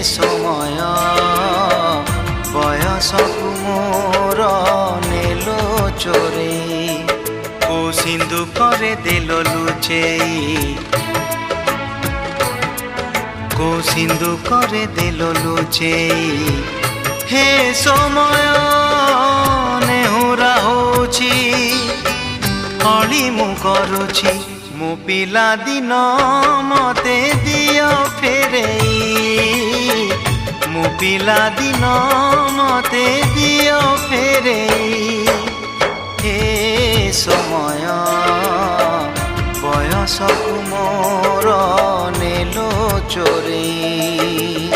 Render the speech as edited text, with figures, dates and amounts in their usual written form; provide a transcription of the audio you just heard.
समय बयसकु मोर नेलो चोरेई को सिंधु करे देल लुचेई को सिंधु करे देल लुचेई हे समय नेहुरा होछि हली मु करुछि मो पिला दिन मते दियो फेरेई मो पिला दिन मते दियो फेरेई हे समय बयसकु मोर नेलो चोरेई।